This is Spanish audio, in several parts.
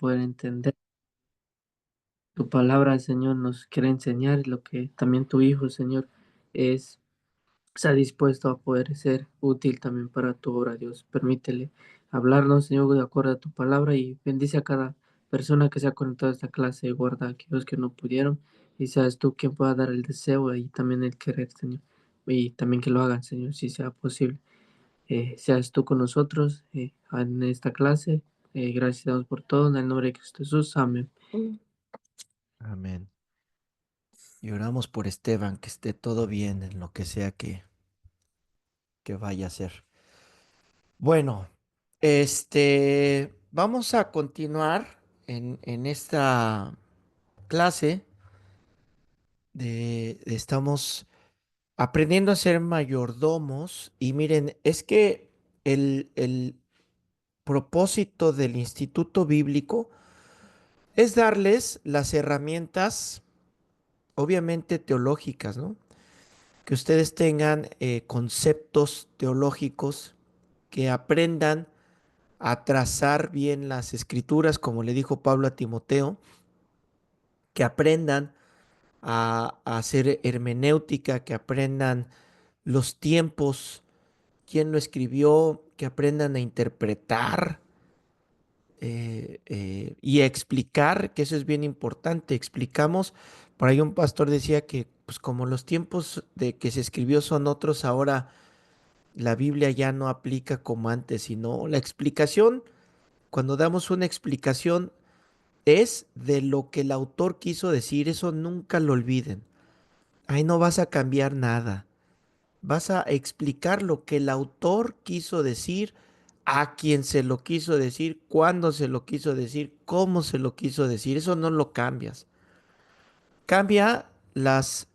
poder entender tu palabra, Señor, nos quiere enseñar y lo que también tu Hijo, Señor, es está dispuesto a poder ser útil también para tu obra, Dios. Permítele hablarnos, Señor, de acuerdo a tu palabra y bendice a cada persona que se ha conectado a esta clase y guarda a aquellos que no pudieron y seas tú quien pueda dar el deseo y también el querer, Señor. Y también que lo hagan, Señor, si sea posible. Seas tú con nosotros en esta clase. Gracias damos por todo en el nombre de Cristo Jesús. Amén. Amén. Y oramos por Esteban, que esté todo bien en lo que sea que vaya a hacer. Bueno, vamos a continuar en esta clase estamos aprendiendo a ser mayordomos y miren, es que el propósito del Instituto Bíblico es darles las herramientas, obviamente teológicas, ¿no? Que ustedes tengan conceptos teológicos, que aprendan a trazar bien las escrituras, como le dijo Pablo a Timoteo, que aprendan a hacer hermenéutica, que aprendan los tiempos, quién lo escribió, que aprendan a interpretar y a explicar, que eso es bien importante. Explicamos, por ahí un pastor decía que, pues como los tiempos de que se escribió son otros, ahora la Biblia ya no aplica como antes, sino la explicación, cuando damos una explicación, es de lo que el autor quiso decir, eso nunca lo olviden. Ahí no vas a cambiar nada. Vas a explicar lo que el autor quiso decir, a quien se lo quiso decir, cuándo se lo quiso decir, cómo se lo quiso decir. Eso no lo cambias. Cambia las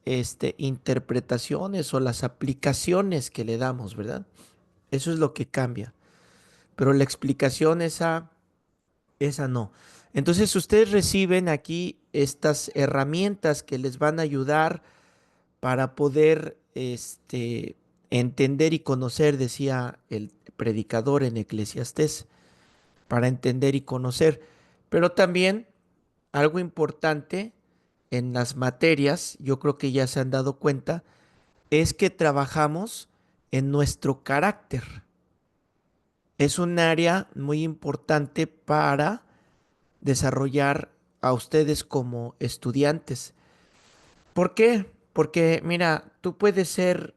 interpretaciones o las aplicaciones que le damos, ¿verdad? Eso es lo que cambia. Pero la explicación esa no. Entonces ustedes reciben aquí estas herramientas que les van a ayudar para poder entender y conocer, decía el predicador en Eclesiastés, para entender y conocer. Pero también algo importante en las materias, yo creo que ya se han dado cuenta, es que trabajamos en nuestro carácter. Es un área muy importante para desarrollar a ustedes como estudiantes. ¿Por qué? Porque, mira, tú puedes ser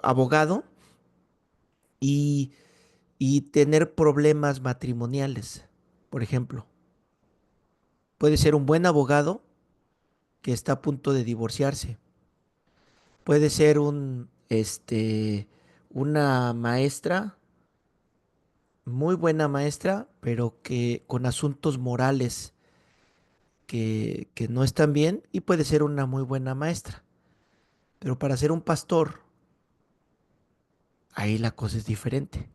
abogado y, y tener problemas matrimoniales, por ejemplo. Puede ser un buen abogado que está a punto de divorciarse. Puede ser una maestra, muy buena maestra, pero que con asuntos morales que no están bien, y puede ser una muy buena maestra. Pero para ser un pastor, ahí la cosa es diferente,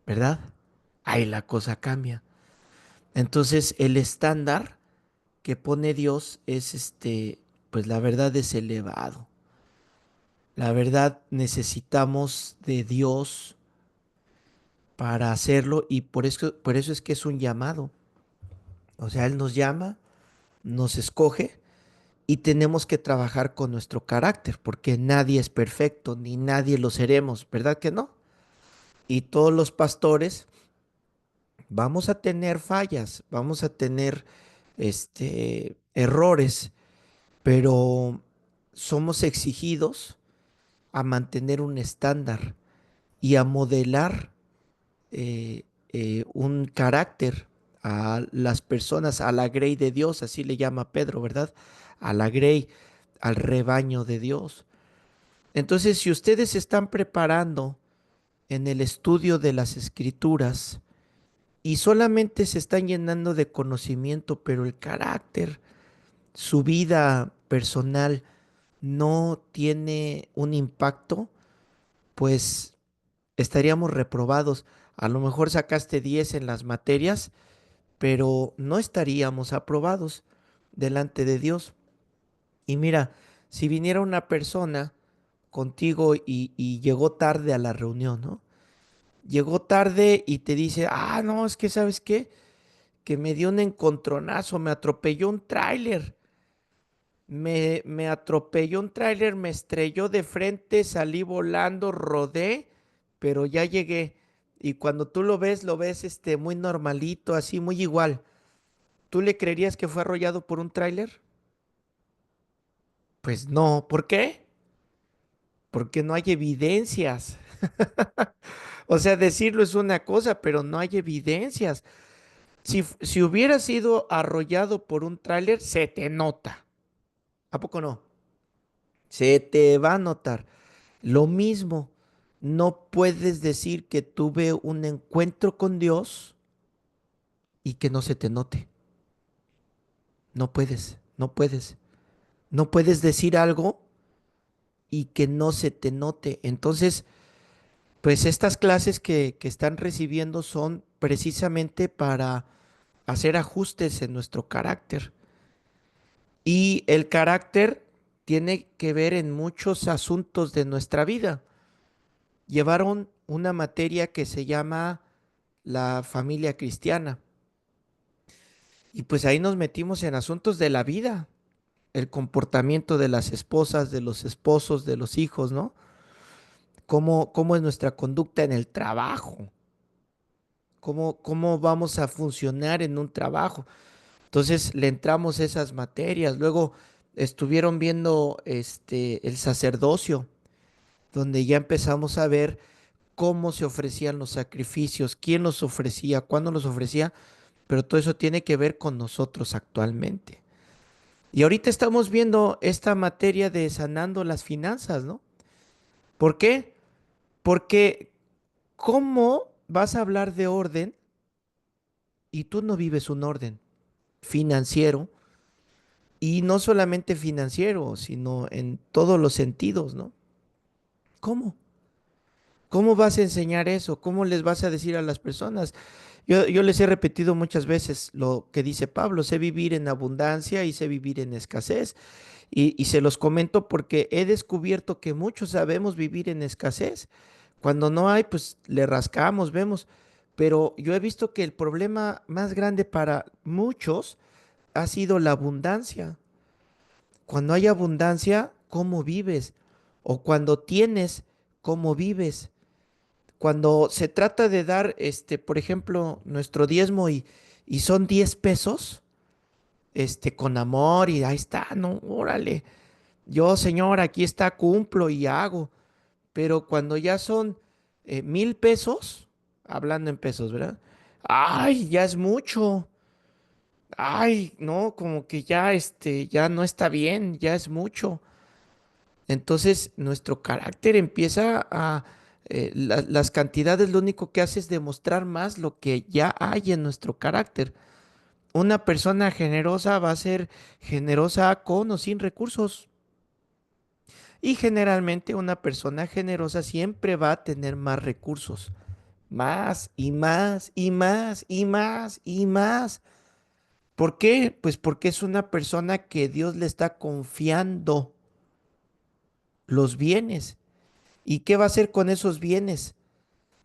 ¿verdad? Ahí la cosa cambia. Entonces, el estándar que pone Dios es pues la verdad es elevado. La verdad necesitamos de Dios para hacerlo y por eso es que es un llamado. O sea, Él nos llama, nos escoge y tenemos que trabajar con nuestro carácter, porque nadie es perfecto, ni nadie lo seremos, ¿verdad que no? Y todos los pastores vamos a tener fallas, vamos a tener errores, pero somos exigidos a mantener un estándar y a modelar un carácter a las personas, a la grey de Dios, así le llama Pedro, ¿verdad? A la grey, al rebaño de Dios. Entonces, si ustedes se están preparando en el estudio de las escrituras y solamente se están llenando de conocimiento, pero el carácter, su vida personal no tiene un impacto, pues estaríamos reprobados. A lo mejor sacaste 10 en las materias, pero no estaríamos aprobados delante de Dios. Y mira, si viniera una persona contigo y llegó tarde a la reunión, ¿no? Llegó tarde y te dice, ah, no, es que ¿sabes qué? que me dio un encontronazo, me atropelló un tráiler. Me atropelló un tráiler, me estrelló de frente, salí volando, rodé, pero ya llegué. Y cuando tú lo ves muy normalito, así, muy igual. ¿Tú le creerías que fue arrollado por un tráiler? Pues no. ¿Por qué? Porque no hay evidencias. O sea, decirlo es una cosa, pero no hay evidencias. Si hubiera sido arrollado por un tráiler, se te nota. ¿A poco no? Se te va a notar. Lo mismo, no puedes decir que tuve un encuentro con Dios y que no se te note. No puedes, no puedes. No puedes decir algo y que no se te note. Entonces, pues estas clases que están recibiendo son precisamente para hacer ajustes en nuestro carácter. Y el carácter tiene que ver en muchos asuntos de nuestra vida. Llevaron una materia que se llama la familia cristiana. Y pues ahí nos metimos en asuntos de la vida, el comportamiento de las esposas, de los esposos, de los hijos, ¿no? Cómo es nuestra conducta en el trabajo, cómo vamos a funcionar en un trabajo. Entonces le entramos esas materias. Luego estuvieron viendo el sacerdocio, donde ya empezamos a ver cómo se ofrecían los sacrificios, quién los ofrecía, cuándo los ofrecía, pero todo eso tiene que ver con nosotros actualmente. Y ahorita estamos viendo esta materia de sanando las finanzas, ¿no? ¿Por qué? Porque ¿cómo vas a hablar de orden y tú no vives un orden financiero? Y no solamente financiero, sino en todos los sentidos, ¿no? ¿Cómo? ¿Cómo vas a enseñar eso? ¿Cómo les vas a decir a las personas? Yo les he repetido muchas veces lo que dice Pablo, sé vivir en abundancia y sé vivir en escasez. Y se los comento porque he descubierto que muchos sabemos vivir en escasez. Cuando no hay, pues le rascamos, vemos. Pero yo he visto que el problema más grande para muchos ha sido la abundancia. Cuando hay abundancia, ¿cómo vives? O cuando tienes, ¿cómo vives? Cuando se trata de dar, por ejemplo, nuestro diezmo y son 10 pesos, con amor y ahí está, no, órale. Yo, Señor, aquí está, cumplo y hago. Pero cuando ya son 1,000 pesos, hablando en pesos, ¿verdad? Ay, ya es mucho. Ay, no, como que ya, ya no está bien, ya es mucho. Entonces, nuestro carácter empieza las cantidades lo único que hace es demostrar más lo que ya hay en nuestro carácter. Una persona generosa va a ser generosa con o sin recursos. Y generalmente una persona generosa siempre va a tener más recursos. Más y más y más y más y más. ¿Por qué? Pues porque es una persona que Dios le está confiando los bienes. ¿Y qué va a hacer con esos bienes?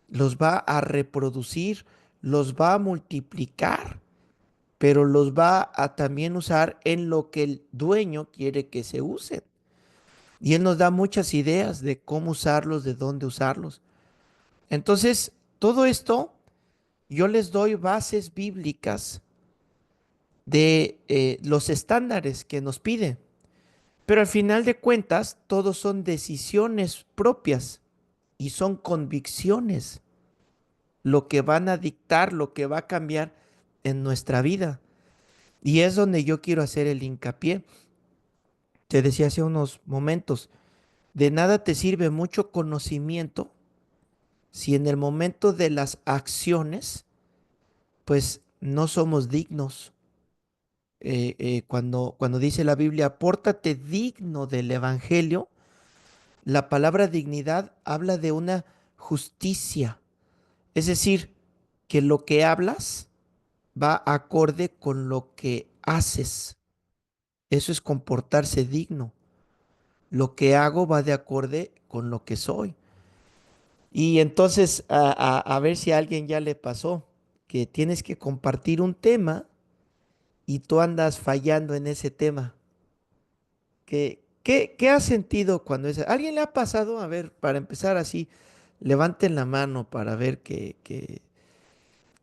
Los va a reproducir, los va a multiplicar, pero los va a también usar en lo que el dueño quiere que se usen. Y Él nos da muchas ideas de cómo usarlos, de dónde usarlos. Entonces, todo esto, yo les doy bases bíblicas de los estándares que nos pide. Pero al final de cuentas, todos son decisiones propias y son convicciones lo que van a dictar, lo que va a cambiar en nuestra vida. Y es donde yo quiero hacer el hincapié. Te decía hace unos momentos, de nada te sirve mucho conocimiento si en el momento de las acciones, pues no somos dignos. Cuando dice la Biblia, pórtate digno del Evangelio, la palabra dignidad habla de una justicia. Es decir, que lo que hablas va acorde con lo que haces. Eso es comportarse digno. Lo que hago va de acorde con lo que soy. Y entonces, a ver si a alguien ya le pasó, que tienes que compartir un tema y tú andas fallando en ese tema. ¿Qué has sentido cuando es? ¿Alguien le ha pasado? A ver, para empezar así, levanten la mano para ver que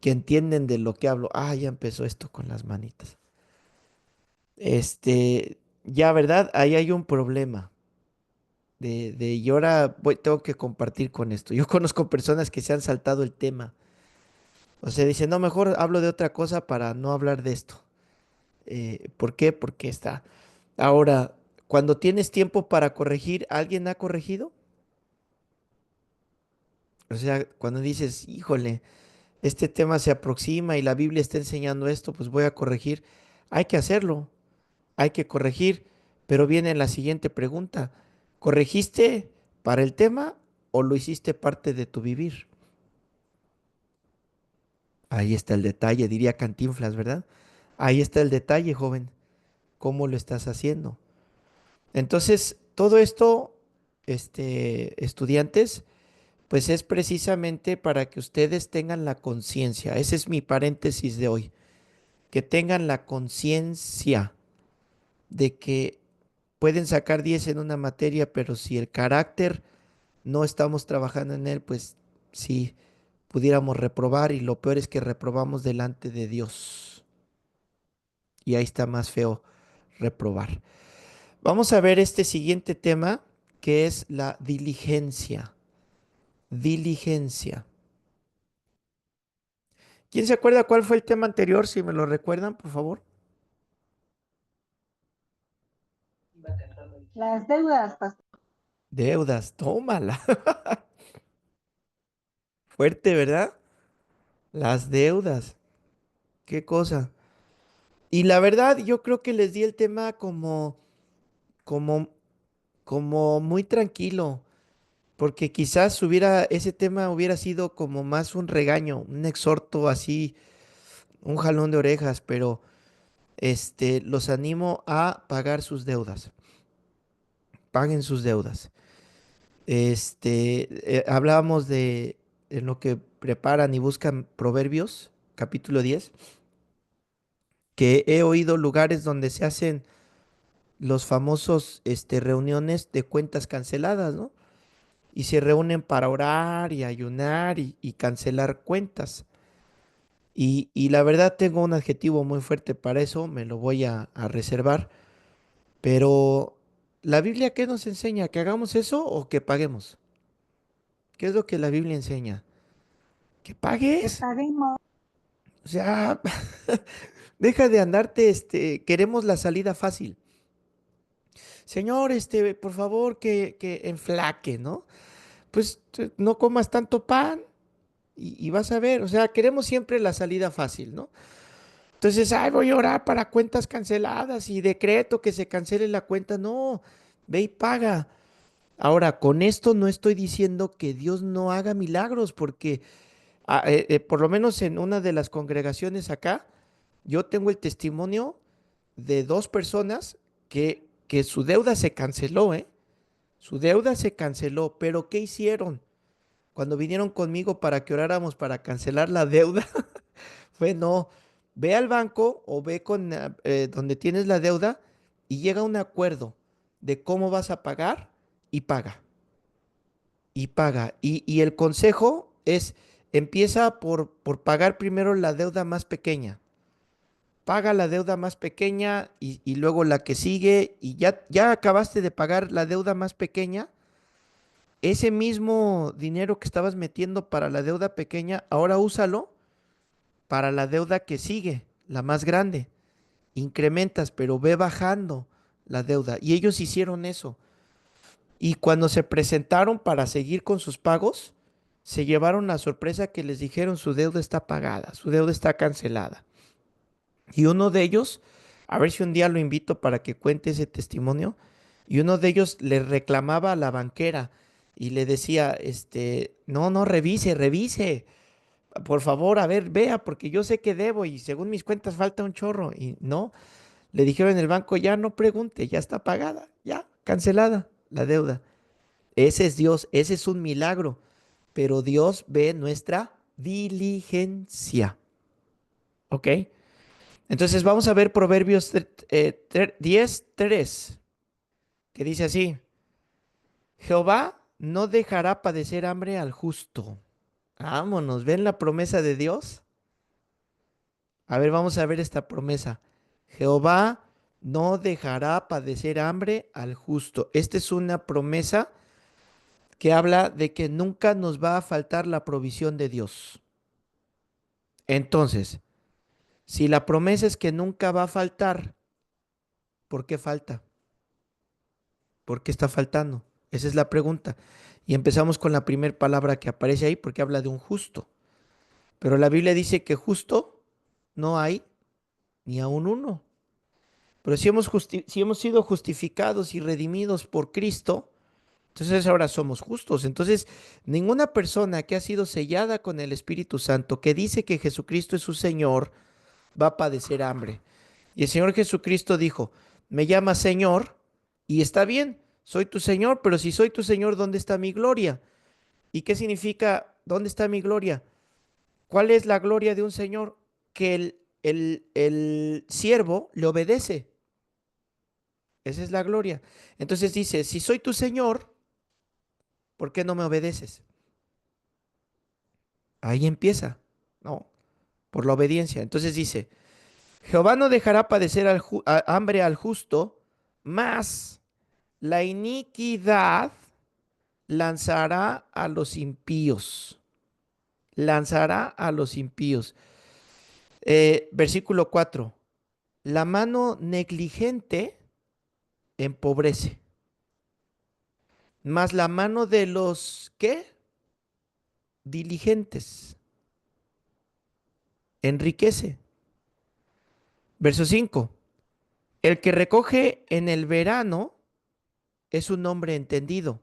entienden de lo que hablo. Ah, ya empezó esto con las manitas. Ya, ¿verdad? Ahí hay un problema. Y ahora tengo que compartir con esto. Yo conozco personas que se han saltado el tema. O sea, dicen, no, mejor hablo de otra cosa para no hablar de esto. ¿Por qué? Porque está. Ahora, cuando tienes tiempo para corregir, ¿alguien ha corregido? O sea, cuando dices, híjole, este tema se aproxima y la Biblia está enseñando esto, pues voy a corregir. Hay que hacerlo, hay que corregir. Pero viene la siguiente pregunta. ¿Corregiste para el tema o lo hiciste parte de tu vivir? Ahí está el detalle, diría Cantinflas, ¿verdad? Ahí está el detalle, joven. ¿Cómo lo estás haciendo? Entonces, todo esto, estudiantes, pues es precisamente para que ustedes tengan la conciencia. Ese es mi paréntesis de hoy. Que tengan la conciencia de que pueden sacar 10 en una materia, pero si el carácter no estamos trabajando en él, pues sí, pudiéramos reprobar y lo peor es que reprobamos delante de Dios. Y ahí está más feo reprobar. Vamos a ver este siguiente tema que es la diligencia. Diligencia. ¿Quién se acuerda cuál fue el tema anterior? Si me lo recuerdan, por favor. Las deudas, pastor. Deudas, tómala. Fuerte, ¿verdad? Las deudas. Qué cosa. Y la verdad, yo creo que les di el tema como, como muy tranquilo, porque quizás ese tema hubiera sido como más un regaño, un exhorto así, un jalón de orejas, pero los animo a pagar sus deudas. Paguen sus deudas. Hablábamos de en lo que preparan y buscan Proverbios, capítulo 10, que he oído lugares donde se hacen los famosos reuniones de cuentas canceladas, ¿no? Y se reúnen para orar y ayunar y cancelar cuentas. Y la verdad tengo un adjetivo muy fuerte para eso, me lo voy a reservar, pero ¿la Biblia qué nos enseña? ¿Que hagamos eso o que paguemos? ¿Qué es lo que la Biblia enseña? Que Que pagues. paguemos. O sea, deja de andarte, queremos la salida fácil. Señor, por favor, que enflaque, ¿no? Pues no comas tanto pan y vas a ver, o sea, queremos siempre la salida fácil, ¿no? Entonces, ay, voy a orar para cuentas canceladas y decreto que se cancele la cuenta. No, ve y paga. Ahora, con esto no estoy diciendo que Dios no haga milagros, porque por lo menos en una de las congregaciones acá, yo tengo el testimonio de dos personas que su deuda se canceló, ¿eh? Su deuda se canceló, pero ¿qué hicieron? Cuando vinieron conmigo para que oráramos para cancelar la deuda, fue no, ve al banco o ve con donde tienes la deuda y llega a un acuerdo de cómo vas a pagar y paga, y paga. Y el consejo es, empieza por pagar primero la deuda más pequeña. Paga la deuda más pequeña y luego la que sigue y ya acabaste de pagar la deuda más pequeña. Ese mismo dinero que estabas metiendo para la deuda pequeña, ahora úsalo para la deuda que sigue, la más grande. Incrementas, pero ve bajando la deuda. Y ellos hicieron eso. Y cuando se presentaron para seguir con sus pagos, se llevaron la sorpresa que les dijeron su deuda está pagada, su deuda está cancelada. Y uno de ellos, a ver si un día lo invito para que cuente ese testimonio, y uno de ellos le reclamaba a la banquera y le decía, no, no, revise, revise, por favor, a ver, vea, porque yo sé que debo y según mis cuentas falta un chorro. Y no, le dijeron en el banco, ya no pregunte, ya está pagada, ya, cancelada la deuda. Ese es Dios, ese es un milagro, pero Dios ve nuestra diligencia. ¿Ok? Entonces vamos a ver Proverbios 10:3, que dice así: Jehová no dejará padecer hambre al justo. Vámonos, ¿ven la promesa de Dios? A ver, vamos a ver esta promesa. Jehová no dejará padecer hambre al justo. Esta es una promesa que habla de que nunca nos va a faltar la provisión de Dios. Entonces, si la promesa es que nunca va a faltar, ¿por qué falta? ¿Por qué está faltando? Esa es la pregunta. Y empezamos con la primera palabra que aparece ahí porque habla de un justo. Pero la Biblia dice que justo no hay ni aun uno. Pero si hemos sido justificados y redimidos por Cristo, entonces ahora somos justos. Entonces, ninguna persona que ha sido sellada con el Espíritu Santo, que dice que Jesucristo es su Señor, va a padecer hambre. Y el Señor Jesucristo dijo: me llamas Señor y está bien, soy tu Señor, pero si soy tu Señor, ¿dónde está mi gloria? ¿Y qué significa dónde está mi gloria? ¿Cuál es la gloria de un Señor? Que el siervo le obedece. Esa es la gloria. Entonces dice: si soy tu Señor, ¿por qué no me obedeces? Ahí empieza, ¿no? Por la obediencia. Entonces dice: Jehová no dejará padecer hambre al justo, mas la iniquidad lanzará a los impíos. Lanzará a los impíos. Versículo 4. La mano negligente empobrece, mas la mano de los, ¿qué? Diligentes enriquece. Verso 5. El que recoge en el verano es un hombre entendido.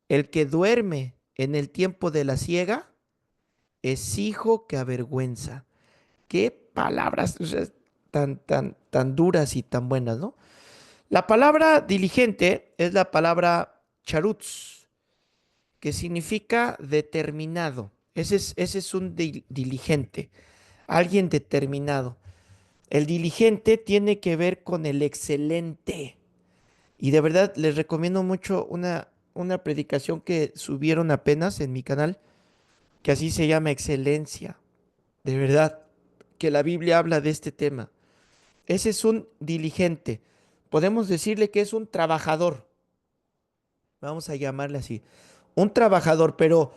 El que duerme en el tiempo de la siega es hijo que avergüenza. Qué palabras, o sea, tan duras y tan buenas, ¿no? La palabra diligente es la palabra charutz, que significa determinado. Ese es un diligente, alguien determinado. El diligente tiene que ver con el excelente. Y de verdad les recomiendo mucho una predicación que subieron apenas en mi canal, que así se llama Excelencia. De verdad, que la Biblia habla de este tema. Ese es un diligente. Podemos decirle que es un trabajador. Vamos a llamarle así. Un trabajador, pero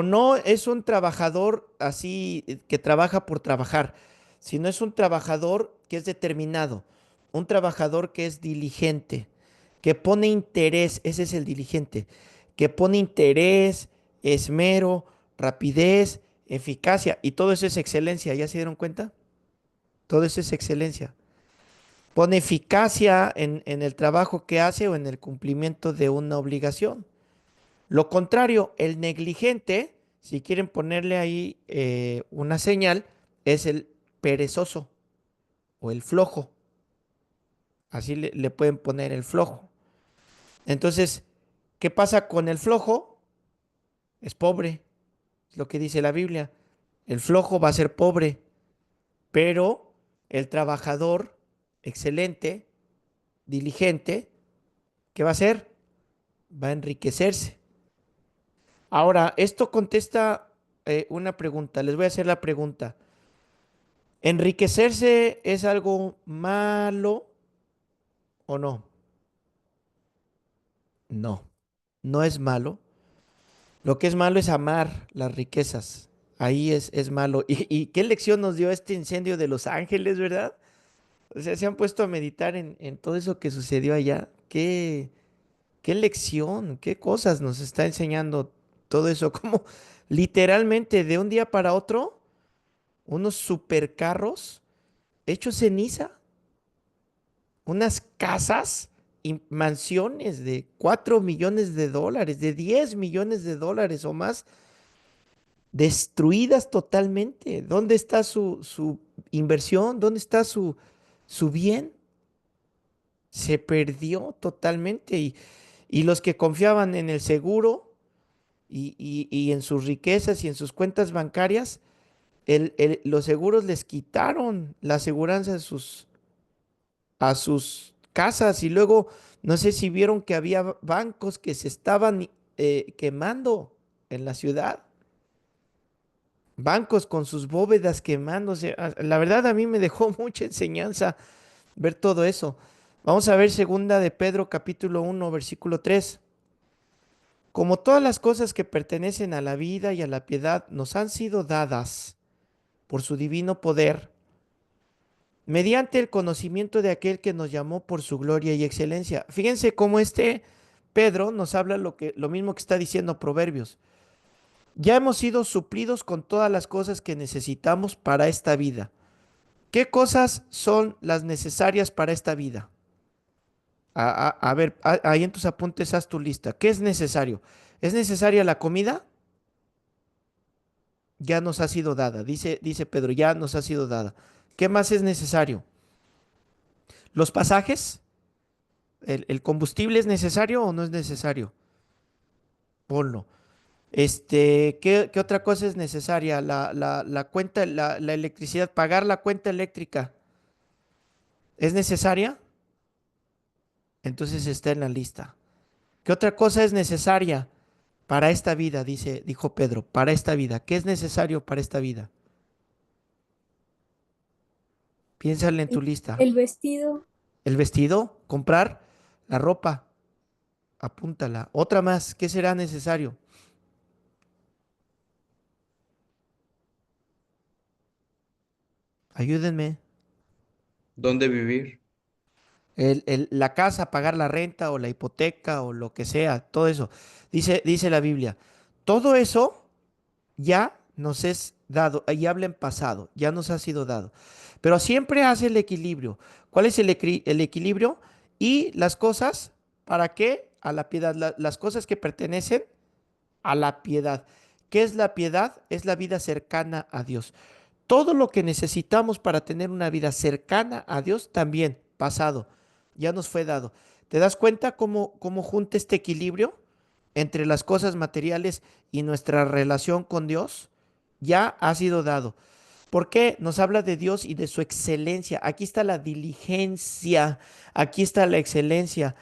no es un trabajador así que trabaja por trabajar, sino es un trabajador que es determinado, un trabajador que es diligente, que pone interés, ese es el diligente, que pone interés, esmero, rapidez, eficacia, y todo eso es excelencia, ¿ya se dieron cuenta? Todo eso es excelencia. Pone eficacia en el trabajo que hace o en el cumplimiento de una obligación. Lo contrario, el negligente, si quieren ponerle ahí una señal, es el perezoso o el flojo. Así le pueden poner el flojo. Entonces, ¿qué pasa con el flojo? Es pobre, es lo que dice la Biblia. El flojo va a ser pobre, pero el trabajador excelente, diligente, ¿qué va a hacer? Va a enriquecerse. Ahora, esto contesta una pregunta. Les voy a hacer la pregunta. ¿Enriquecerse es algo malo o no? No, no es malo. Lo que es malo es amar las riquezas. Ahí es malo. ¿Y qué lección nos dio este incendio de Los Ángeles, verdad? O sea, se han puesto a meditar en todo eso que sucedió allá. Qué lección, qué cosas nos está enseñando todo eso. Como literalmente de un día para otro, unos supercarros hechos ceniza, unas casas y mansiones de 4 millones de dólares, de 10 millones de dólares o más, destruidas totalmente. ¿Dónde está su inversión? ¿Dónde está su bien? Se perdió totalmente y los que confiaban en el seguro y en sus riquezas y en sus cuentas bancarias, los seguros les quitaron la aseguranza a sus casas y luego no sé si vieron que había bancos que se estaban quemando en la ciudad, bancos con sus bóvedas quemándose. La verdad a mí me dejó mucha enseñanza ver todo eso. Vamos a ver segunda de Pedro capítulo 1 versículo 3. Como todas las cosas que pertenecen a la vida y a la piedad nos han sido dadas por su divino poder, mediante el conocimiento de aquel que nos llamó por su gloria y excelencia. Fíjense cómo Pedro nos habla lo mismo que está diciendo Proverbios. Ya hemos sido suplidos con todas las cosas que necesitamos para esta vida. ¿Qué cosas son las necesarias para esta vida? A ver, ahí en tus apuntes haz tu lista. ¿Qué es necesario? ¿Es necesaria la comida? Ya nos ha sido dada, dice Pedro, ya nos ha sido dada. ¿Qué más es necesario? ¿Los pasajes? ¿El combustible es necesario o no es necesario? Ponlo. ¿Qué otra cosa es necesaria? La cuenta, la electricidad, pagar la cuenta eléctrica. ¿Es necesaria? Entonces está en la lista. ¿Qué otra cosa es necesaria para esta vida? Dijo Pedro, para esta vida. ¿Qué es necesario para esta vida? Piénsale en tu lista. El vestido, ¿El vestido? ¿Comprar? La ropa. Apúntala. Otra más. ¿Qué será necesario? Ayúdenme. ¿Dónde vivir? La casa, pagar la renta o la hipoteca o lo que sea, todo eso. Dice la Biblia, todo eso ya nos es dado, y habla en pasado, ya nos ha sido dado. Pero siempre hace el equilibrio. ¿Cuál es el equilibrio? Y las cosas, ¿para qué? A la piedad. Las cosas que pertenecen a la piedad. ¿Qué es la piedad? Es la vida cercana a Dios. Todo lo que necesitamos para tener una vida cercana a Dios también, pasado, ya nos fue dado. ¿Te das cuenta cómo junta este equilibrio entre las cosas materiales y nuestra relación con Dios? Ya ha sido dado. ¿Por qué? Nos habla de Dios y de su excelencia. Aquí está la diligencia, aquí está la excelencia.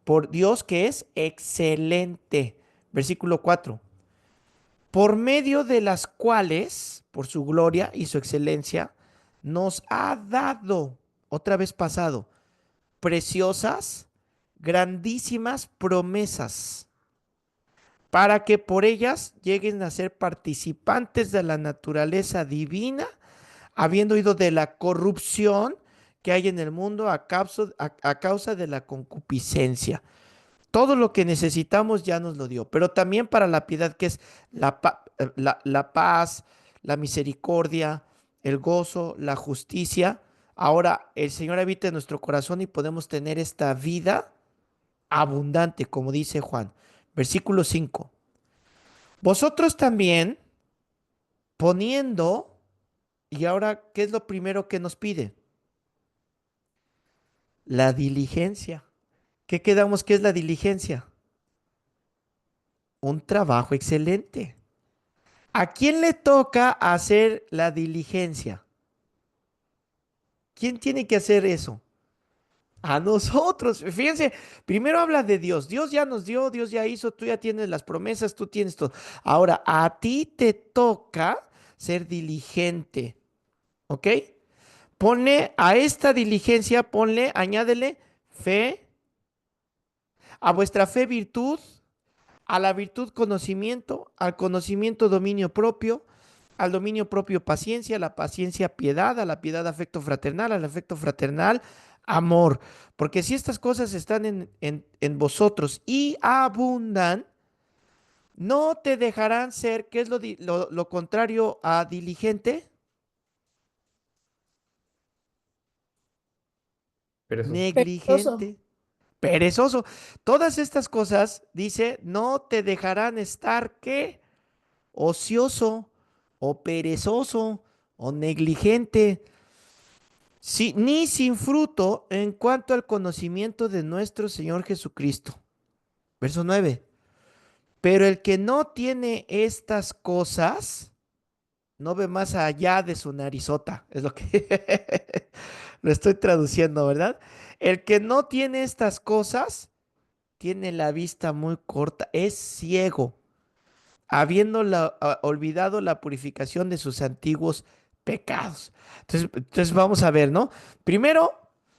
Por Dios que es excelente. Versículo 4 por medio de las cuales, por su gloria y su excelencia, nos ha dado, otra vez pasado, preciosas, grandísimas promesas, para que por ellas lleguen a ser participantes de la naturaleza divina, habiendo ido de la corrupción que hay en el mundo a causa de la concupiscencia. Todo lo que necesitamos ya nos lo dio, pero también para la piedad, que es la paz, la misericordia, el gozo, la justicia. Ahora el Señor habita en nuestro corazón y podemos tener esta vida abundante, como dice Juan. Versículo 5. Vosotros también poniendo, y ahora, ¿qué es lo primero que nos pide? La diligencia. ¿Qué quedamos que es la diligencia? Un trabajo excelente. ¿A quién le toca hacer la diligencia? ¿Quién tiene que hacer eso? A nosotros. Fíjense, primero habla de Dios. Dios ya nos dio, Dios ya hizo, tú ya tienes las promesas, tú tienes todo. Ahora, a ti te toca ser diligente, ¿ok? Ponle a esta diligencia, añádele fe, a vuestra fe virtud, a la virtud conocimiento, al conocimiento dominio propio, al dominio propio paciencia, a la paciencia piedad, a la piedad afecto fraternal, al afecto fraternal amor. Porque si estas cosas están en vosotros y abundan, no te dejarán ser, ¿qué es lo contrario a diligente? Perezoso. perezoso. Negligente, perezoso. Todas estas cosas, dice, no te dejarán estar, ¿qué? Ocioso o perezoso o negligente, ni sin fruto en cuanto al conocimiento de nuestro Señor Jesucristo. Verso 9. Pero el que no tiene estas cosas, no ve más allá de su narizota, es lo que lo estoy traduciendo, ¿verdad? El que no tiene estas cosas tiene la vista muy corta, es ciego, habiendo olvidado la purificación de sus antiguos pecados. Entonces vamos a ver, ¿no? Primero,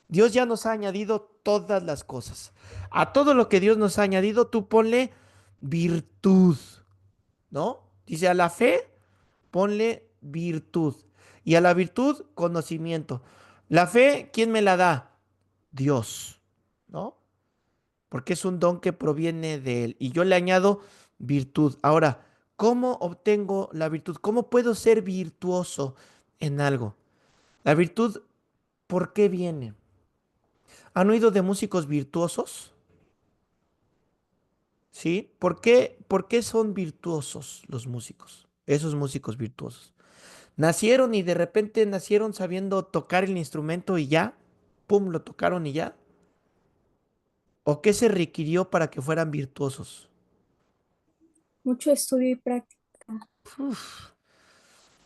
Dios ya nos ha añadido todas las cosas. A todo lo que Dios nos ha añadido, tú ponle virtud, ¿no? Dice a la fe, ponle virtud. Y a la virtud, conocimiento. La fe, ¿quién me la da? Dios, ¿no? Porque es un don que proviene de Él. Y yo le añado virtud. Ahora, ¿cómo obtengo la virtud? ¿Cómo puedo ser virtuoso en algo? La virtud, ¿por qué viene? ¿Han oído de músicos virtuosos? ¿Sí? Por qué son virtuosos los músicos? Esos músicos virtuosos. Nacieron y de repente nacieron sabiendo tocar el instrumento y ya, pum, lo tocaron y ya. ¿O qué se requirió para que fueran virtuosos? Mucho estudio y práctica. Uf.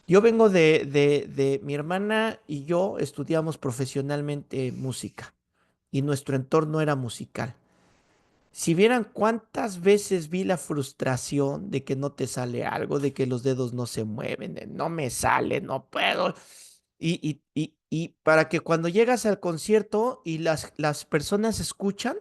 Yo vengo de mi hermana y yo estudiamos profesionalmente música y nuestro entorno era musical. Si vieran cuántas veces vi la frustración de que no te sale algo, de que los dedos no se mueven, de no me sale, no puedo. Y para que cuando llegas al concierto y las personas escuchan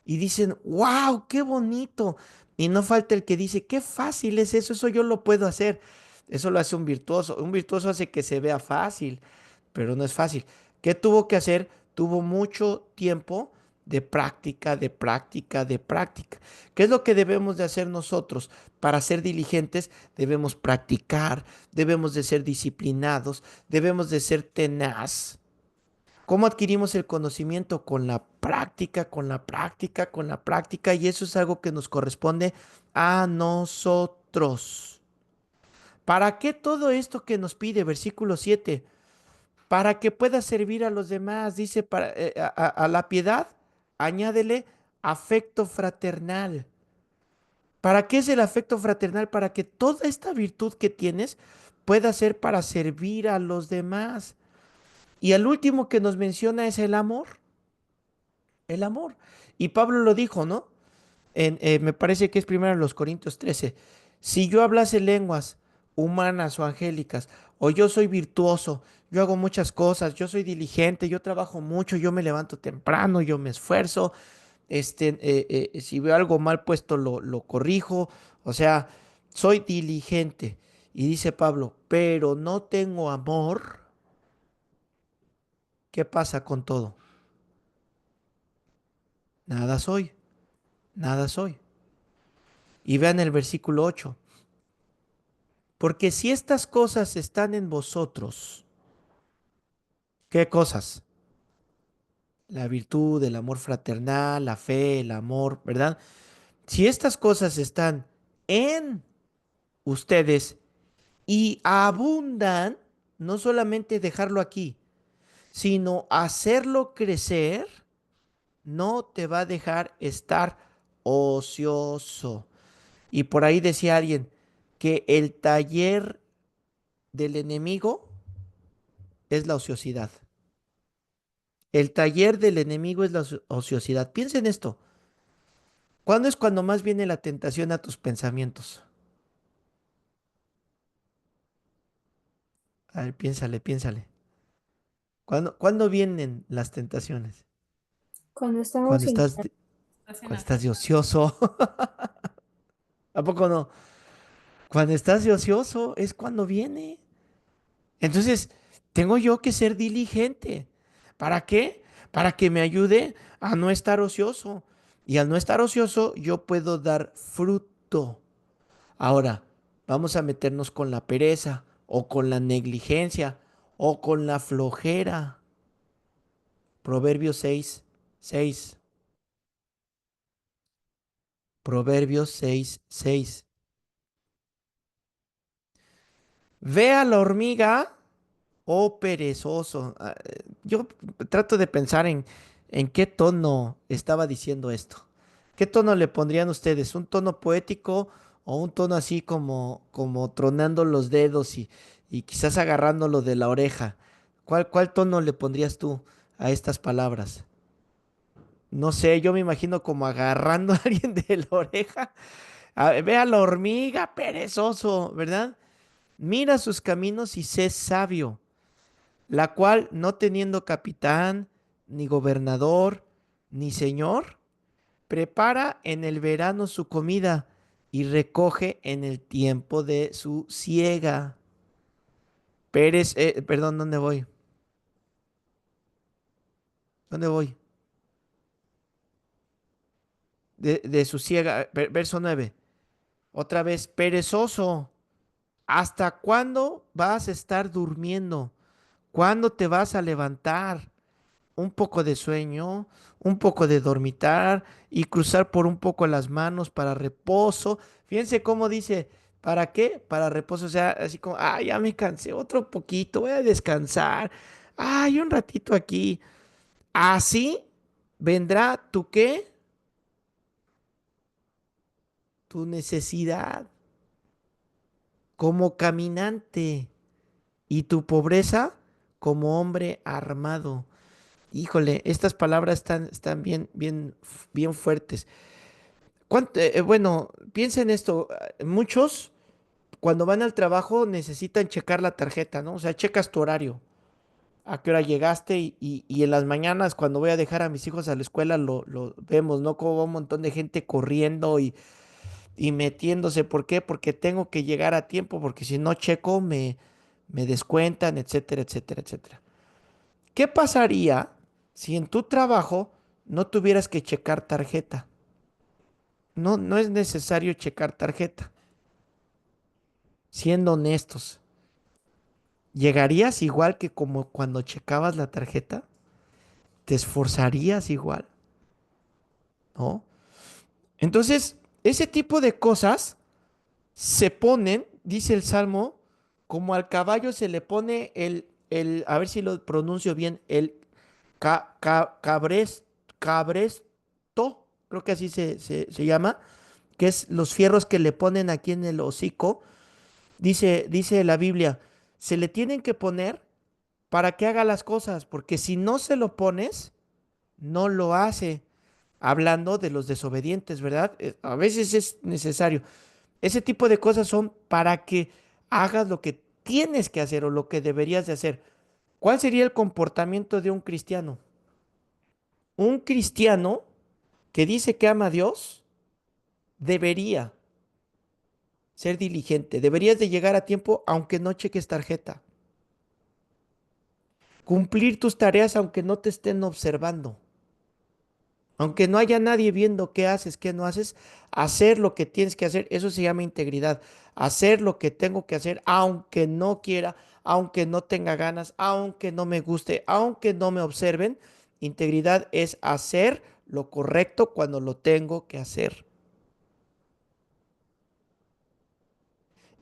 y dicen, wow, qué bonito. Y no falta el que dice, qué fácil es eso, eso yo lo puedo hacer. Eso lo hace un virtuoso. Un virtuoso hace que se vea fácil, pero no es fácil. ¿Qué tuvo que hacer? Tuvo mucho tiempo de práctica, de práctica, de práctica. ¿Qué es lo que debemos de hacer nosotros? Para ser diligentes debemos practicar, debemos de ser disciplinados, debemos de ser tenaz. ¿Cómo adquirimos el conocimiento? Con la práctica, con la práctica, con la práctica, y eso es algo que nos corresponde a nosotros. ¿Para qué todo esto que nos pide? Versículo 7. Para que pueda servir a los demás, dice, a la piedad, añádele afecto fraternal. ¿Para qué es el afecto fraternal? Para que toda esta virtud que tienes pueda ser para servir a los demás. Y el último que nos menciona es el amor. El amor. Y Pablo lo dijo, ¿no? Me parece que es primero en los Corintios 13. Si yo hablase lenguas humanas o angélicas, o yo soy virtuoso, yo hago muchas cosas, yo soy diligente, yo trabajo mucho, yo me levanto temprano, yo me esfuerzo, si veo algo mal puesto lo corrijo, o sea, soy diligente. Y dice Pablo, pero no tengo amor, ¿qué pasa con todo? Nada soy, nada soy. Y vean el versículo 8. Porque si estas cosas están en vosotros, ¿qué cosas? La virtud, el amor fraternal, la fe, el amor, ¿verdad? Si estas cosas están en ustedes y abundan, no solamente dejarlo aquí, sino hacerlo crecer, no te va a dejar estar ocioso. Y por ahí decía alguien que el taller del enemigo es la ociosidad. El taller del enemigo es la ociosidad. Piensa en esto. ¿Cuándo es cuando más viene la tentación a tus pensamientos? A ver, piénsale, piénsale. ¿Cuándo vienen las tentaciones? Cuando estamos Cuando en estás, cuando estás de ocioso. ¿A poco no? Cuando estás de ocioso es cuando viene. Entonces, tengo yo que ser diligente. ¿Para qué? Para que me ayude a no estar ocioso. Y al no estar ocioso, yo puedo dar fruto. Ahora, vamos a meternos con la pereza o con la negligencia o con la flojera. Proverbios 6, 6. Proverbios 6, 6. Ve a la hormiga, oh perezoso. Yo trato de pensar en qué tono estaba diciendo esto. ¿Qué tono le pondrían ustedes? ¿Un tono poético o un tono así como tronando los dedos y quizás agarrándolo de la oreja. ¿Cuál tono le pondrías tú a estas palabras? No sé, yo me imagino como agarrando a alguien de la oreja. Ve a la hormiga, perezoso, ¿verdad? Mira sus caminos y sé sabio, la cual no teniendo capitán, ni gobernador, ni señor, prepara en el verano su comida y recoge en el tiempo de su siega. Perdón, ¿dónde voy? ¿Dónde voy? De su siega, verso 9. Otra vez, perezoso, ¿hasta cuándo vas a estar durmiendo? ¿Cuándo te vas a levantar? Un poco de sueño, un poco de dormitar y cruzar por un poco las manos para reposo. Fíjense cómo dice, ¿para qué? Para reposo, o sea, así como, ya me cansé, otro poquito, voy a descansar. Ay, un ratito aquí. Así vendrá tu qué, tu necesidad como caminante y tu pobreza como hombre armado. Híjole, estas palabras están bien fuertes. Bueno, piensa en esto. Muchos cuando van al trabajo necesitan checar la tarjeta, ¿no? O sea, checas tu horario, a qué hora llegaste y en las mañanas cuando voy a dejar a mis hijos a la escuela lo vemos, ¿no? Como va un montón de gente corriendo y metiéndose. ¿Por qué? Porque tengo que llegar a tiempo, porque si no checo me descuentan, etcétera, etcétera, etcétera. ¿Qué pasaría si en tu trabajo no tuvieras que checar tarjeta? No, no es necesario checar tarjeta. Siendo honestos, ¿llegarías igual que como cuando checabas la tarjeta? ¿Te esforzarías igual? ¿No? Entonces, ese tipo de cosas se ponen, dice el Salmo, como al caballo se le pone a ver si lo pronuncio bien, el cabresto, creo que así se llama, que es los fierros que le ponen aquí en el hocico. Dice la Biblia, se le tienen que poner para que haga las cosas, porque si no se lo pones, no lo hace. Hablando de los desobedientes, ¿verdad? A veces es necesario. Ese tipo de cosas son para que hagas lo que tienes que hacer o lo que deberías de hacer. ¿Cuál sería el comportamiento de un cristiano? Un cristiano que dice que ama a Dios debería ser diligente, deberías de llegar a tiempo aunque no cheques tarjeta. Cumplir tus tareas aunque no te estén observando. Aunque no haya nadie viendo qué haces, qué no haces, hacer lo que tienes que hacer, eso se llama integridad. Hacer lo que tengo que hacer, aunque no quiera, aunque no tenga ganas, aunque no me guste, aunque no me observen. Integridad es hacer lo correcto cuando lo tengo que hacer.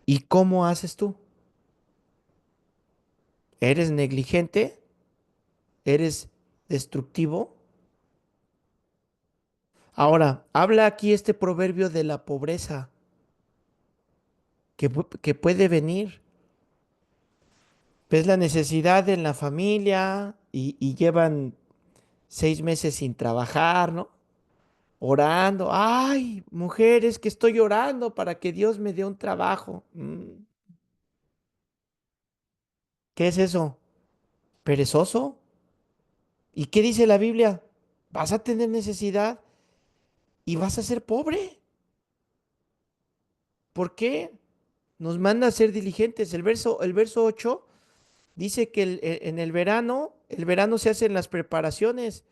¿Y cómo haces tú? ¿Eres negligente? ¿Eres destructivo? Ahora, habla aquí este proverbio de la pobreza que puede venir. Ves la necesidad en la familia y llevan 6 meses sin trabajar, ¿no? Orando. Ay, mujeres, que estoy orando para que Dios me dé un trabajo. ¿Qué es eso? ¿Perezoso? ¿Y qué dice la Biblia? Vas a tener necesidad y vas a ser pobre. ¿Por qué? Nos manda a ser diligentes. El verso 8 dice que en el verano se hacen las preparaciones.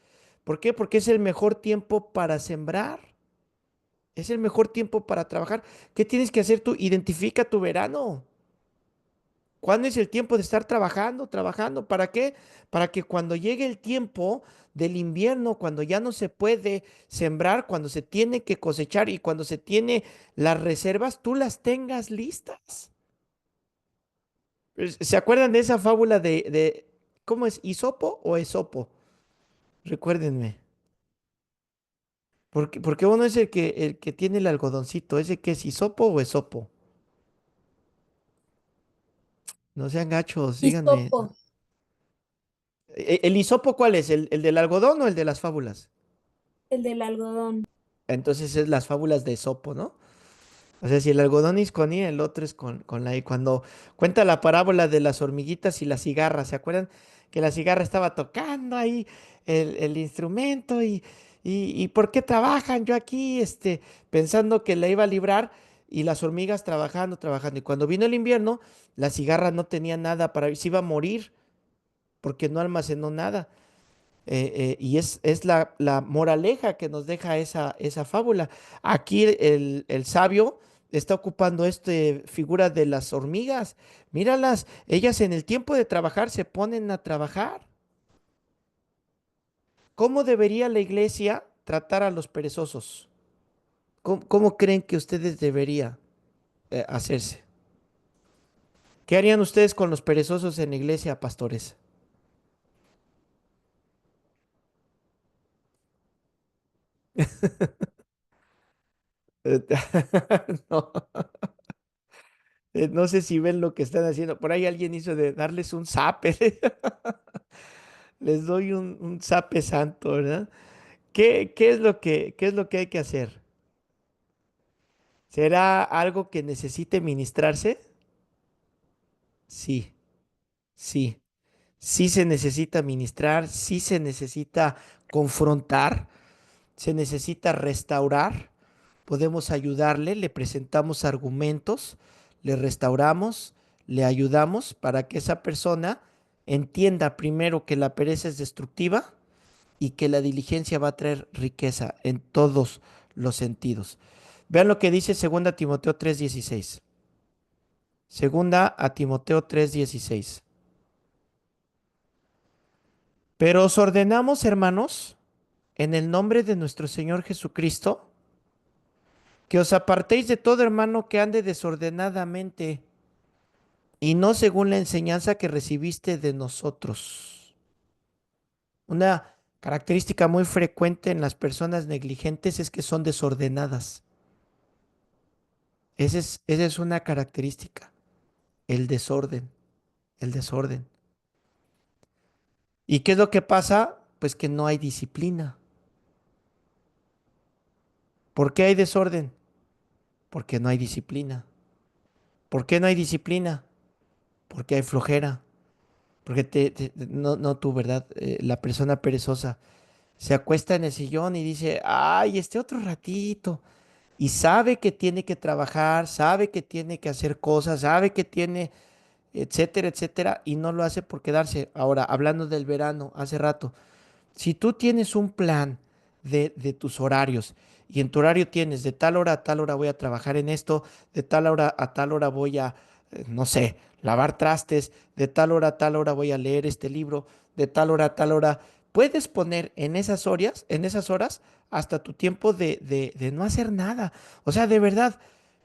¿Por qué? Porque es el mejor tiempo para sembrar. Es el mejor tiempo para trabajar. ¿Qué tienes que hacer tú? Identifica tu verano. ¿Cuándo es el tiempo de estar trabajando? Trabajando. ¿Para qué? Para que cuando llegue el tiempo del invierno, cuando ya no se puede sembrar, cuando se tiene que cosechar y cuando se tiene las reservas, tú las tengas listas. ¿Se acuerdan de esa fábula ¿cómo es? ¿Isopo o Esopo? Recuérdenme. Porque uno es el que tiene el algodoncito. ¿Ese qué es, hisopo o esopo? No sean gachos, díganme. Hisopo, ¿El hisopo cuál es? ¿El del algodón o el de las fábulas? el del algodón. Entonces es las fábulas de Esopo, ¿no? O sea, si el algodón es con I, el otro es con la I. Cuando cuenta la parábola de las hormiguitas y la cigarra, ¿se acuerdan? Que la cigarra estaba tocando ahí el instrumento y ¿por qué trabajan? Yo aquí, pensando que la iba a librar y las hormigas trabajando, trabajando. Y cuando vino el invierno, la cigarra no tenía nada para, se iba a morir porque no almacenó nada. Y es la moraleja que nos deja esa fábula. Aquí el sabio está ocupando esta figura de las hormigas. Míralas, ellas en el tiempo de trabajar se ponen a trabajar. ¿Cómo debería la iglesia tratar a los perezosos? ¿Cómo creen que ustedes debería hacerse? ¿Qué harían ustedes con los perezosos en la iglesia, pastores? No. No sé si ven lo que están haciendo. Por ahí alguien hizo de darles un zape. Les doy un zape santo, ¿verdad? ¿Qué es lo que hay que hacer? ¿Será algo que necesite ministrarse? Sí, sí. Sí se necesita ministrar, sí se necesita confrontar, se necesita restaurar. Podemos ayudarle, le presentamos argumentos, le restauramos, le ayudamos para que esa persona entienda primero que la pereza es destructiva y que la diligencia va a traer riqueza en todos los sentidos. Vean lo que dice 2 Timoteo 3:16. Segunda a Timoteo 3:16. Pero os ordenamos, hermanos, en el nombre de nuestro Señor Jesucristo, que os apartéis de todo hermano que ande desordenadamente y no según la enseñanza que recibiste de nosotros. Una característica muy frecuente en las personas negligentes es que son desordenadas. Esa es una característica, el desorden, el desorden. ¿Y qué es lo que pasa? Pues que no hay disciplina. ¿Por qué hay desorden? Porque no hay disciplina. ¿Por qué no hay disciplina? Porque hay flojera. Porque no tú, ¿verdad? La persona perezosa se acuesta en el sillón y dice, ay, este otro ratito. Y sabe que tiene que trabajar, sabe que tiene que hacer cosas, sabe que tiene, etcétera, etcétera, y no lo hace por quedarse. Ahora, hablando del verano, hace rato, si tú tienes un plan de tus horarios y en tu horario tienes de tal hora a tal hora voy a trabajar en esto, de tal hora a tal hora voy a, no sé, lavar trastes, de tal hora a tal hora voy a leer este libro, de tal hora a tal hora, puedes poner en esas horas, hasta tu tiempo de no hacer nada. O sea, de verdad,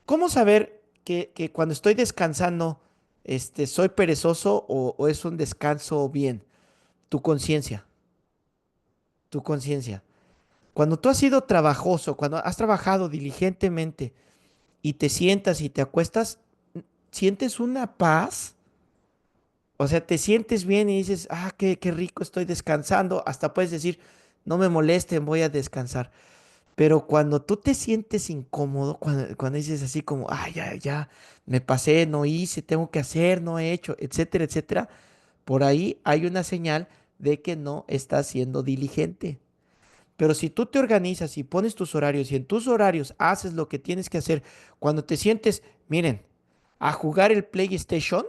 ¿cómo saber que cuando estoy descansando, soy perezoso o es un descanso bien? Tu conciencia, tu conciencia. Cuando tú has sido trabajoso, cuando has trabajado diligentemente y te sientas y te acuestas, sientes una paz, o sea, te sientes bien y dices, qué rico estoy descansando, hasta puedes decir, no me molesten, voy a descansar. Pero cuando tú te sientes incómodo, cuando dices así como, ya, ya, me pasé, no hice, tengo que hacer, no he hecho, etcétera, etcétera, por ahí hay una señal de que no estás siendo diligente. Pero si tú te organizas y pones tus horarios y en tus horarios haces lo que tienes que hacer, cuando te sientes, miren, a jugar el PlayStation,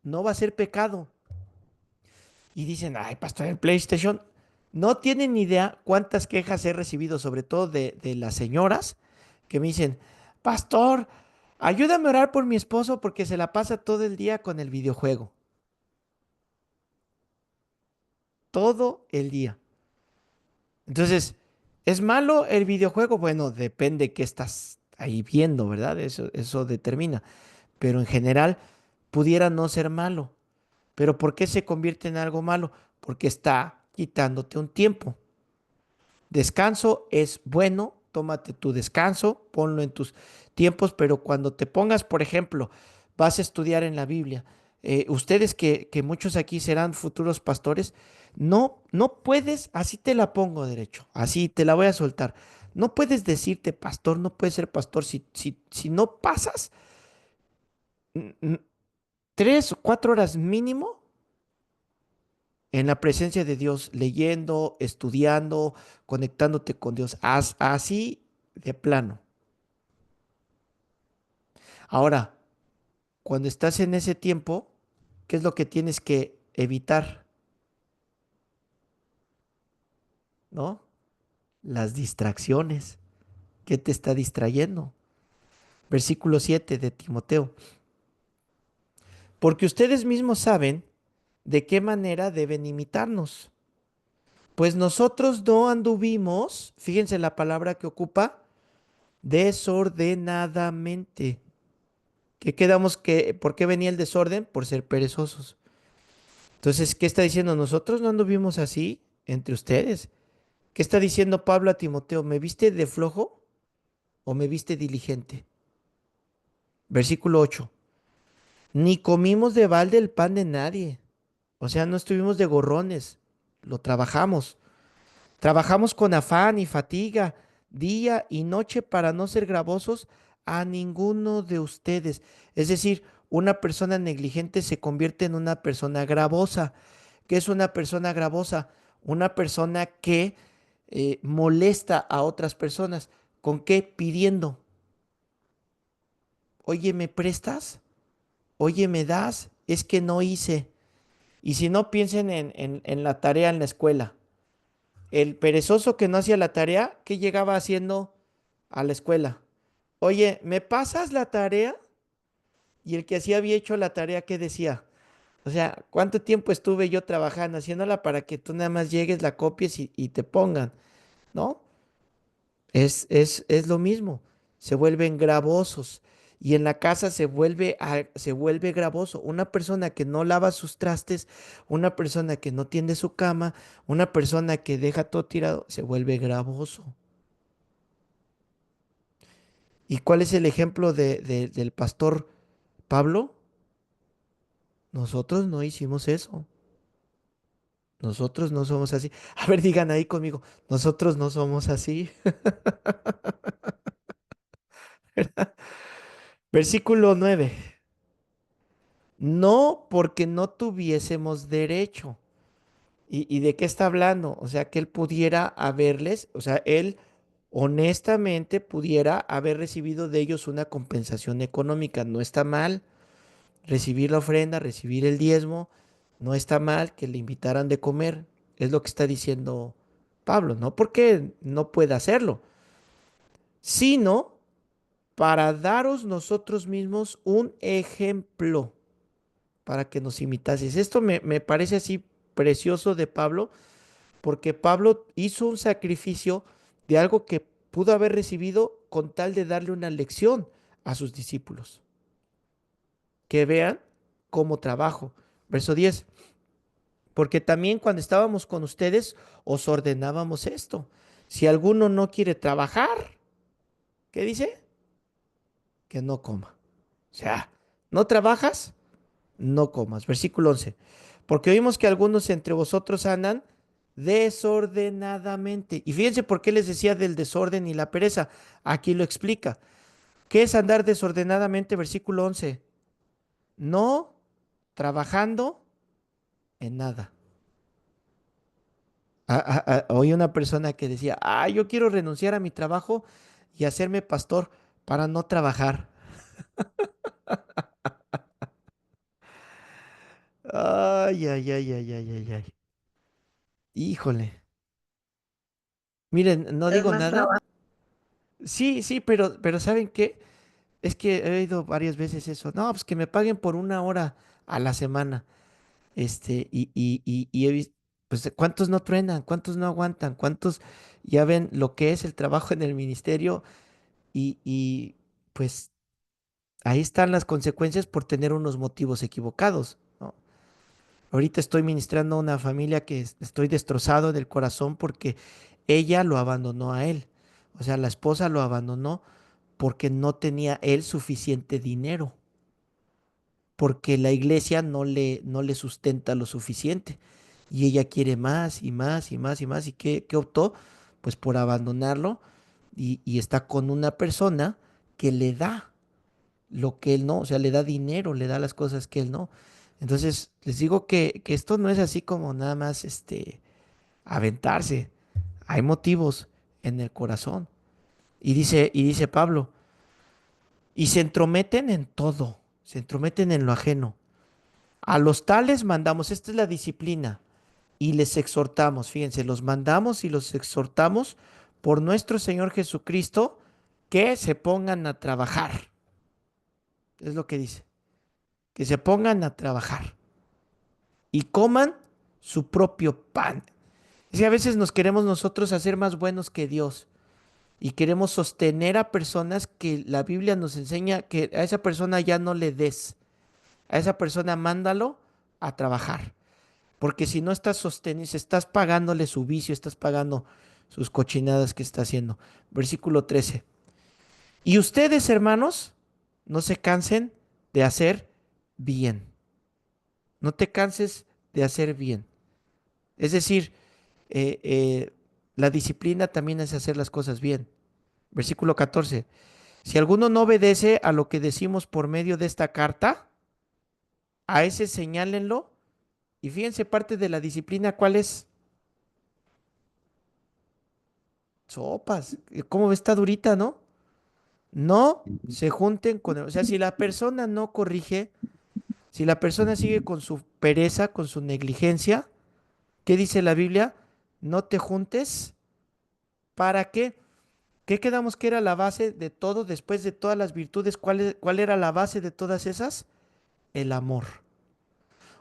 no va a ser pecado. Y dicen, ay, pastor, el PlayStation. No tienen ni idea cuántas quejas he recibido, sobre todo de las señoras, que me dicen, pastor, ayúdame a orar por mi esposo porque se la pasa todo el día con el videojuego. Todo el día. Entonces, ¿es malo el videojuego? Bueno, depende qué estás ahí viendo, ¿verdad? Eso determina. Pero en general, pudiera no ser malo. ¿Pero por qué se convierte en algo malo? Porque está quitándote un tiempo. Descanso es bueno, tómate tu descanso, ponlo en tus tiempos, pero cuando te pongas, por ejemplo, vas a estudiar en la Biblia, ustedes que muchos aquí serán futuros pastores, no puedes, así te la pongo derecho, así te la voy a soltar. No puedes decirte pastor, no puedes ser pastor si no pasas mm, mm, 3 o 4 horas mínimo en la presencia de Dios, leyendo, estudiando, conectándote con Dios, así de plano. Ahora, cuando estás en ese tiempo, ¿qué es lo que tienes que evitar? ¿No? Las distracciones. ¿Qué te está distrayendo? Versículo 7 de Timoteo. Porque ustedes mismos saben de qué manera deben imitarnos. Pues nosotros no anduvimos, fíjense la palabra que ocupa, desordenadamente. ¿Qué quedamos que, por qué venía el desorden? Por ser perezosos. Entonces, ¿qué está diciendo? Nosotros no anduvimos así entre ustedes. ¿Qué está diciendo Pablo a Timoteo? ¿Me viste de flojo o me viste diligente? Versículo 8. Ni comimos de balde el pan de nadie. O sea, no estuvimos de gorrones. Lo trabajamos. Trabajamos con afán y fatiga, día y noche para no ser gravosos a ninguno de ustedes. Es decir, una persona negligente se convierte en una persona gravosa. ¿Qué es una persona gravosa? Una persona que molesta a otras personas. ¿Con qué? Pidiendo. Oye, ¿me prestas? Oye, ¿me das? Es que no hice. Y si no, piensen en la tarea en la escuela. El perezoso que no hacía la tarea, ¿qué llegaba haciendo a la escuela? Oye, ¿me pasas la tarea? Y el que así había hecho la tarea, ¿qué decía? O sea, ¿cuánto tiempo estuve yo trabajando haciéndola para que tú nada más llegues, la copies y te pongan? ¿No? Es lo mismo. Se vuelven gravosos. Y en la casa se vuelve gravoso. Una persona que no lava sus trastes, una persona que no tiende su cama, una persona que deja todo tirado, se vuelve gravoso. ¿Y cuál es el ejemplo del pastor Pablo? Nosotros no hicimos eso. Nosotros no somos así. A ver, digan ahí conmigo. Nosotros no somos así. Versículo 9. No porque no tuviésemos derecho. ¿Y de qué está hablando? O sea, que él pudiera haberles, o sea, él honestamente pudiera haber recibido de ellos una compensación económica. No está mal recibir la ofrenda, recibir el diezmo. No está mal que le invitaran de comer. Es lo que está diciendo Pablo. No porque no pueda hacerlo, sino para daros nosotros mismos un ejemplo para que nos imitases. Esto me parece así precioso de Pablo, porque Pablo hizo un sacrificio de algo que pudo haber recibido con tal de darle una lección a sus discípulos. Que vean cómo trabajo. Verso 10. Porque también cuando estábamos con ustedes os ordenábamos esto. Si alguno no quiere trabajar, ¿qué dice? Que no coma. O sea, ¿no trabajas? No comas. Versículo 11. Porque oímos que algunos entre vosotros andan desordenadamente. Y fíjense por qué les decía del desorden y la pereza. Aquí lo explica. ¿Qué es andar desordenadamente? Versículo 11. No trabajando en nada. Oí una persona que decía, yo quiero renunciar a mi trabajo y hacerme pastor para no trabajar. Ay, ay, ay, ay, ay, ay, ay. Híjole. Miren, no Es digo más nada. trabajo. Sí, sí, pero ¿saben qué? Es que he oído varias veces eso. No, pues que me paguen por 1 hora a la semana. Y he visto, pues, ¿cuántos no truenan? ¿Cuántos no aguantan? ¿Cuántos ya ven lo que es el trabajo en el ministerio? Pues ahí están las consecuencias por tener unos motivos equivocados, ¿no? Ahorita estoy ministrando a una familia que estoy destrozado del corazón porque ella lo abandonó a él. O sea, la esposa lo abandonó porque no tenía él suficiente dinero, porque la iglesia no le sustenta lo suficiente. Y ella quiere más y más y más y más. ¿Y qué optó? Pues por abandonarlo y está con una persona que le da lo que él no, o sea, le da dinero, le da las cosas que él no. Entonces, les digo que esto no es así como nada más aventarse. Hay motivos en el corazón. Y dice Pablo, y se entrometen en todo, se entrometen en lo ajeno. A los tales mandamos, esta es la disciplina, y les exhortamos, fíjense, los mandamos y los exhortamos por nuestro Señor Jesucristo que se pongan a trabajar. Es lo que dice, que se pongan a trabajar y coman su propio pan. Es que a veces nos queremos nosotros hacer más buenos que Dios y queremos sostener a personas que la Biblia nos enseña que a esa persona ya no le des, a esa persona mándalo a trabajar. Porque si no estás sosteniendo, si estás pagándole su vicio, estás pagando sus cochinadas que está haciendo. Versículo 13. Y ustedes, hermanos, no se cansen de hacer bien. No te canses de hacer bien. Es decir, eh, eh, la disciplina también es hacer las cosas bien. Versículo 14. Si alguno no obedece a lo que decimos por medio de esta carta, a ese señálenlo. Y fíjense, parte de la disciplina, ¿cuál es? Sopas. ¿Cómo está durita, no? No Ujú. se junten con él. O sea, si la persona no corrige, si la persona sigue con su pereza, con su negligencia, ¿qué dice la Biblia? No te juntes. ¿Para qué? ¿Qué quedamos que era la base de todo después de todas las virtudes? ¿Cuál era la base de todas esas? El amor.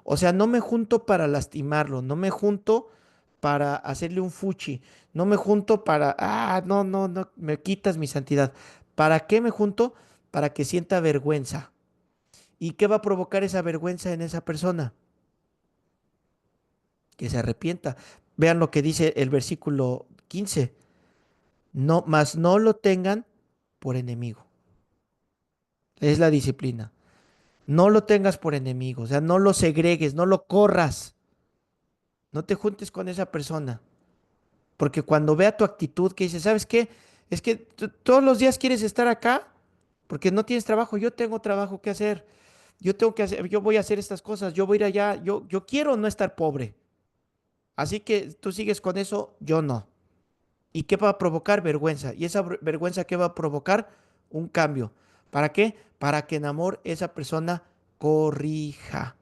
O sea, no me junto para lastimarlo, no me junto para hacerle un fuchi, no me junto para, no, no, no, me quitas mi santidad. ¿Para qué me junto? Para que sienta vergüenza. ¿Y qué va a provocar esa vergüenza en esa persona? Que se arrepienta. Vean lo que dice el versículo 15. No, más no lo tengan por enemigo. Es la disciplina. No lo tengas por enemigo, o sea, no lo segregues, no lo corras. No te juntes con esa persona. Porque cuando vea tu actitud que dice, ¿sabes qué? Es que todos los días quieres estar acá porque no tienes trabajo. Yo tengo trabajo que hacer. Yo tengo que hacer, yo voy a hacer estas cosas. Yo voy a ir allá. Yo quiero no estar pobre. Así que tú sigues con eso, yo no. ¿Y qué va a provocar? Vergüenza. ¿Y esa vergüenza qué va a provocar? Un cambio. ¿Para qué? Para que en amor esa persona corrija.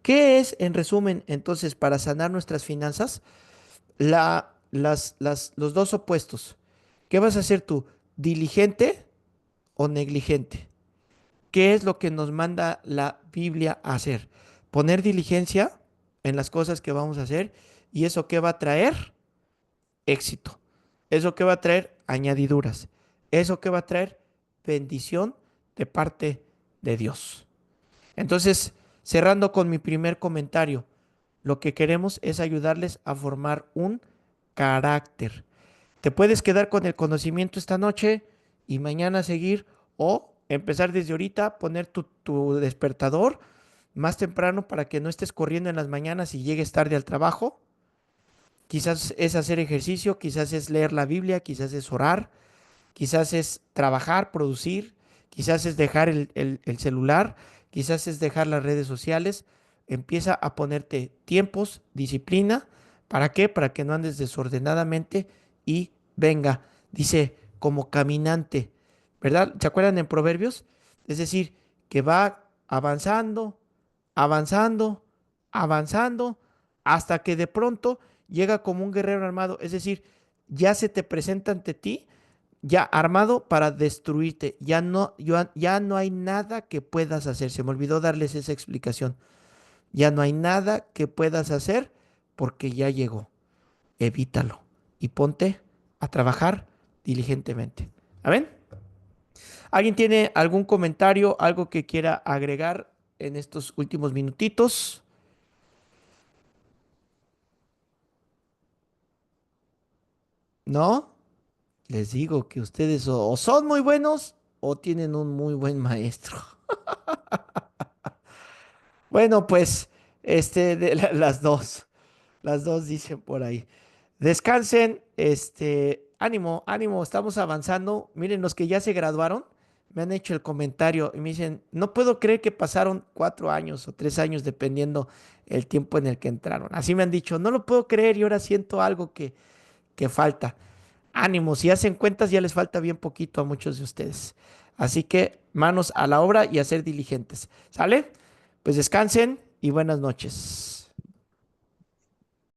¿Qué es, en resumen, entonces, para sanar nuestras finanzas? Los dos opuestos. ¿Qué vas a hacer tú? ¿Diligente o negligente? ¿Qué es lo que nos manda la Biblia a hacer? Poner diligencia en las cosas que vamos a hacer. ¿Y eso qué va a traer? Éxito. ¿Eso qué va a traer? Añadiduras. ¿Eso qué va a traer? Bendición de parte de Dios. Entonces, cerrando con mi primer comentario, lo que queremos es ayudarles a formar un carácter. Te puedes quedar con el conocimiento esta noche y mañana seguir o empezar desde ahorita, poner tu despertador más temprano para que no estés corriendo en las mañanas y llegues tarde al trabajo. Quizás es hacer ejercicio, quizás es leer la Biblia, quizás es orar, quizás es trabajar, producir, quizás es dejar el celular, quizás es dejar las redes sociales. Empieza a ponerte tiempos, disciplina. ¿Para qué? Para que no andes desordenadamente y venga, dice, como caminante, ¿verdad? ¿Se acuerdan en Proverbios? Es decir, que va avanzando, avanzando, avanzando, hasta que de pronto llega como un guerrero armado. Es decir, ya se te presenta ante ti ya armado para destruirte. Ya no hay nada que puedas hacer. Se me olvidó darles esa explicación. Ya no hay nada que puedas hacer porque ya llegó. Evítalo y ponte a trabajar diligentemente. ¿Amén? ¿Alguien tiene algún comentario, algo que quiera agregar en estos últimos minutitos? ¿No? Les digo que ustedes o son muy buenos o tienen un muy buen maestro. Bueno, pues, las dos dicen por ahí. Descansen, ánimo, ánimo, estamos avanzando. Miren, los que ya se graduaron me han hecho el comentario y me dicen, no puedo creer que pasaron 4 años o 3 años, dependiendo el tiempo en el que entraron. Así me han dicho, no lo puedo creer y ahora siento algo que falta. Ánimo, si hacen cuentas ya les falta bien poquito a muchos de ustedes. Así que manos a la obra y a ser diligentes. ¿Sale? Pues descansen y buenas noches.